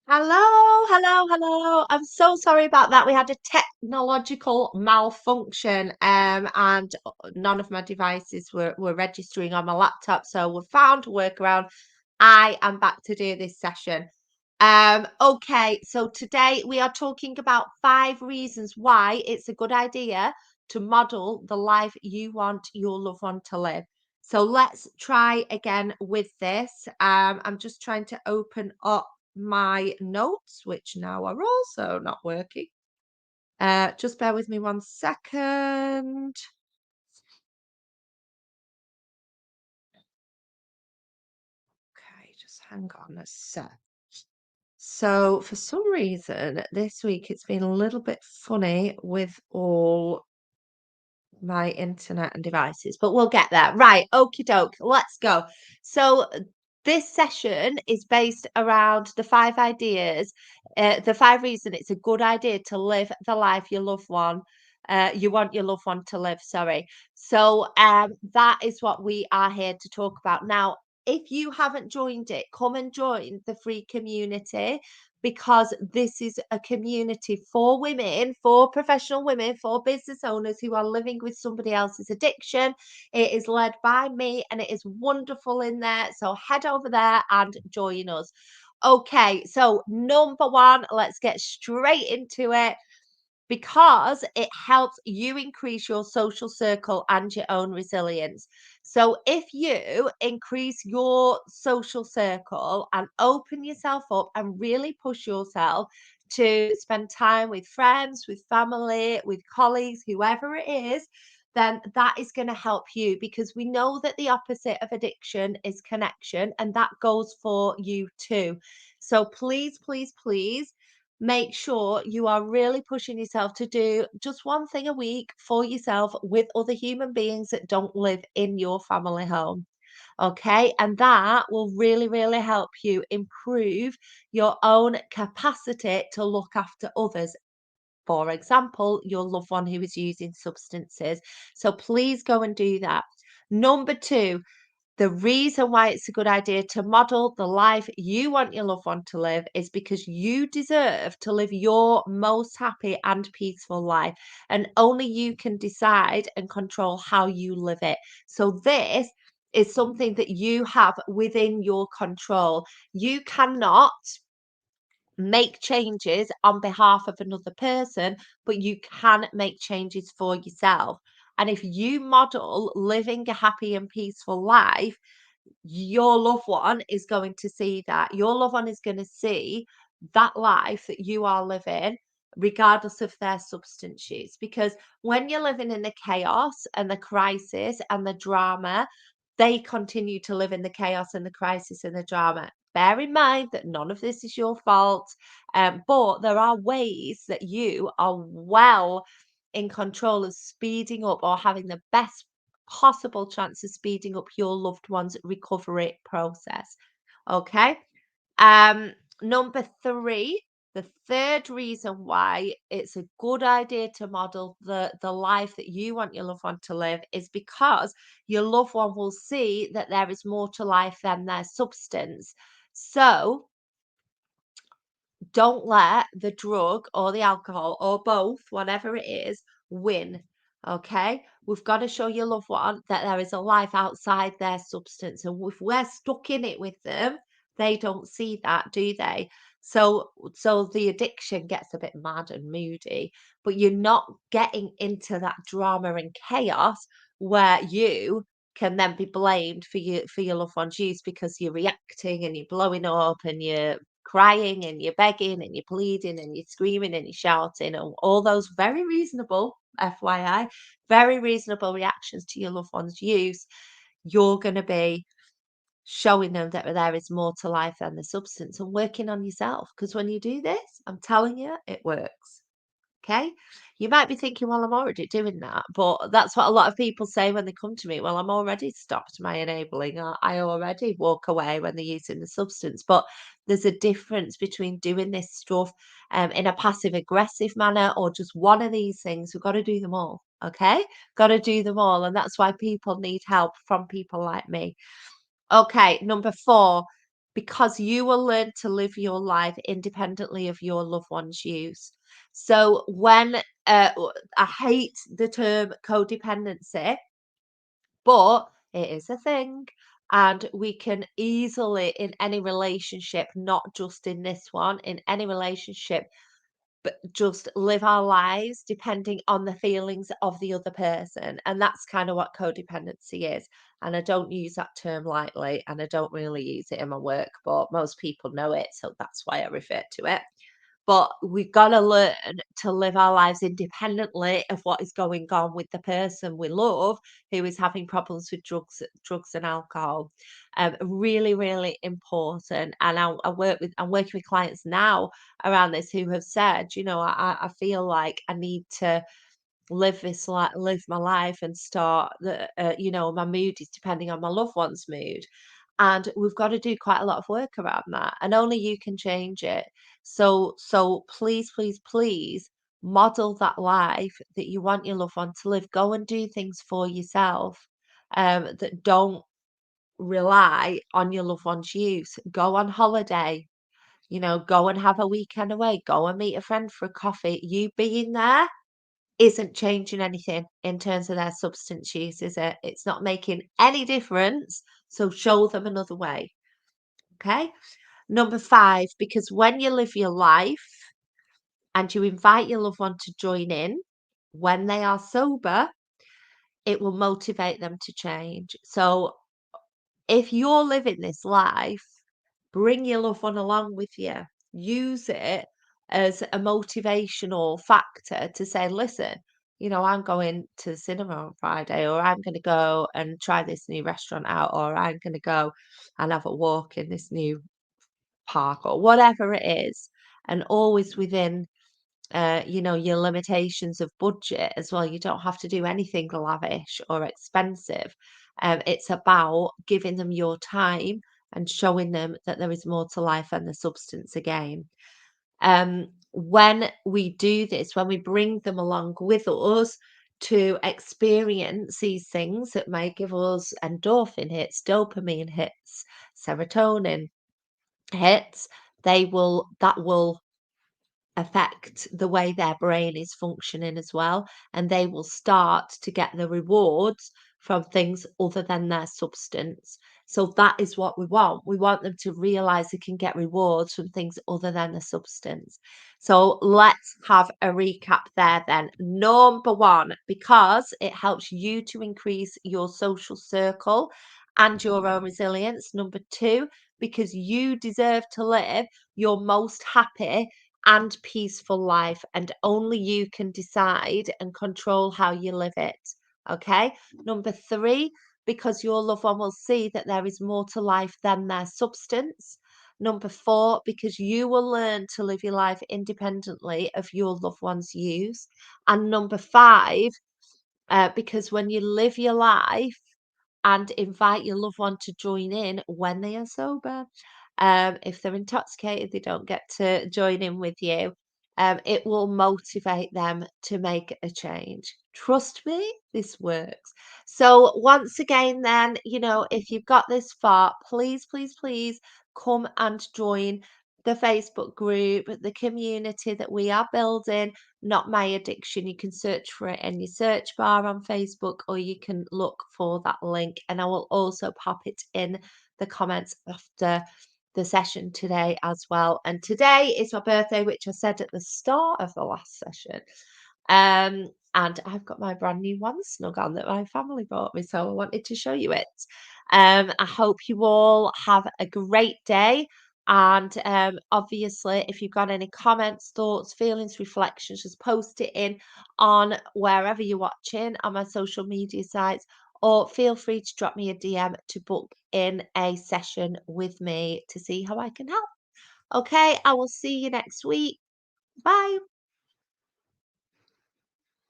Hello, hello, hello. I'm so sorry about that. We had a technological malfunction, and none of my devices were registering on my laptop. So we found a workaround. I am back to do this session. Okay, so today we are talking about 5 reasons why it's a good idea to model the life you want your loved one to live. So let's try again with this. I'm just trying to open up my notes, which now are also not working. Just bear with me 1 second. Okay, just hang on a sec. So for some reason, this week it's been a little bit funny with all my internet and devices, but we'll get there. Right, okie doke, let's go. So this session is based around the 5 reasons it's a good idea to live the life you want your loved one to live, sorry. So that is what we are here to talk about. Now, if you haven't joined it, come and join the free community because this is a community for women, for professional women, for business owners who are living with somebody else's addiction. It is led by me and it is wonderful in there. So head over there and join us. Okay, so number one, let's get straight into it because it helps you increase your social circle and your own resilience. So, if you increase your social circle and open yourself up and really push yourself to spend time with friends, with family, with colleagues, whoever it is, then that is going to help you because we know that the opposite of addiction is connection, and that goes for you too. So, please, please, please make sure you are really pushing yourself to do just one thing a week for yourself with other human beings that don't live in your family home. Okay. And that will really, really help you improve your own capacity to look after others. For example, your loved one who is using substances. So please go and do that. Number two, the reason why it's a good idea to model the life you want your loved one to live is because you deserve to live your most happy and peaceful life. And only you can decide and control how you live it. So, this is something that you have within your control. You cannot make changes on behalf of another person, but you can make changes for yourself. And if you model living a happy and peaceful life, your loved one is going to see that. Your loved one is going to see that life that you are living, regardless of their substance use. Because when you're living in the chaos and the crisis and the drama, they continue to live in the chaos and the crisis and the drama. Bear in mind that none of this is your fault, but there are ways that you are well in control of speeding up or having the best possible chance of speeding up your loved one's recovery process. Okay. Um, Number three, the third reason why it's a good idea to model the life that you want your loved one to live is because your loved one will see that there is more to life than their substance. So don't let the drug or the alcohol or both, whatever it is, win. Okay, we've got to show your loved one that there is a life outside their substance, and if we're stuck in it with them, they don't see that, do they? So the addiction gets a bit mad and moody, but you're not getting into that drama and chaos where you can then be blamed for your loved one's use because you're reacting and you're blowing up and you're crying and you're begging and you're pleading and you're screaming and you're shouting and all those very reasonable, FYI, very reasonable reactions to your loved one's use, you're going to be showing them that there is more to life than the substance and working on yourself. Because when you do this, I'm telling you, it works. Okay. You might be thinking, well, I'm already doing that. But that's what a lot of people say when they come to me. Well, I'm already stopped my enabling. I already walk away when they're using the substance. But there's a difference between doing this stuff in a passive aggressive manner or just one of these things. We've got to do them all. Okay. Got to do them all. And that's why people need help from people like me. Okay. Number four, because you will learn to live your life independently of your loved one's use. So when I hate the term codependency, but it is a thing. And we can easily, in any relationship, not just in this one, in any relationship, but just live our lives depending on the feelings of the other person. And that's kind of what codependency is. And I don't use that term lightly, and I don't really use it in my work, but most people know it. So that's why I refer to it. But we've got to learn to live our lives independently of what is going on with the person we love who is having problems with drugs and alcohol. Really, really important. And I'm working with clients now around this who have said, I feel like I need to live my life and start my mood is depending on my loved one's mood, and we've got to do quite a lot of work around that, and only you can change it. So please, please, please model that life that you want your loved one to live. Go and do things for yourself that don't rely on your loved one's use. Go on holiday, go and have a weekend away, go and meet a friend for a coffee. You being there isn't changing anything in terms of their substance use, is it? It's not making any difference. So show them another way. Okay. Number five, because when you live your life and you invite your loved one to join in when they are sober, it will motivate them to change. So if you're living this life, bring your loved one along with you. Use it as a motivational factor to say, listen, I'm going to the cinema on Friday, or I'm going to go and try this new restaurant out, or I'm going to go and have a walk in this new park, or whatever it is. And always within your limitations of budget as well. You don't have to do anything lavish or expensive. It's about giving them your time and showing them that there is more to life than the substance again. When we do this, when we bring them along with us to experience these things that may give us endorphin hits, dopamine hits, serotonin hits, that will affect the way their brain is functioning as well, and they will start to get the rewards from things other than their substance. So that is what we want. We want them to realize they can get rewards from things other than the substance. So let's have a recap there then. Number one, because it helps you to increase your social circle and your own resilience. Number two, because you deserve to live your most happy and peaceful life, and only you can decide and control how you live it. Okay. Number three, because your loved one will see that there is more to life than their substance. Number four, because you will learn to live your life independently of your loved one's use. And number five, because when you live your life and invite your loved one to join in when they are sober. If they're intoxicated, they don't get to join in with you. It will motivate them to make a change. Trust me, this works. So, once again, then, if you've got this far, please, please, please come and join the Facebook group, the community that we are building. Not My Addiction. You can search for it in your search bar on Facebook, or you can look for that link. And I will also pop it in the comments after the session today as well. And today is my birthday, which I said at the start of the last session. And I've got my brand new one snug on that my family bought me, so I wanted to show you it. I hope you all have a great day. And obviously, if you've got any comments, thoughts, feelings, reflections, just post it in on wherever you're watching on my social media sites, or feel free to drop me a DM to book in a session with me to see how I can help. Okay, I will see you next week. Bye.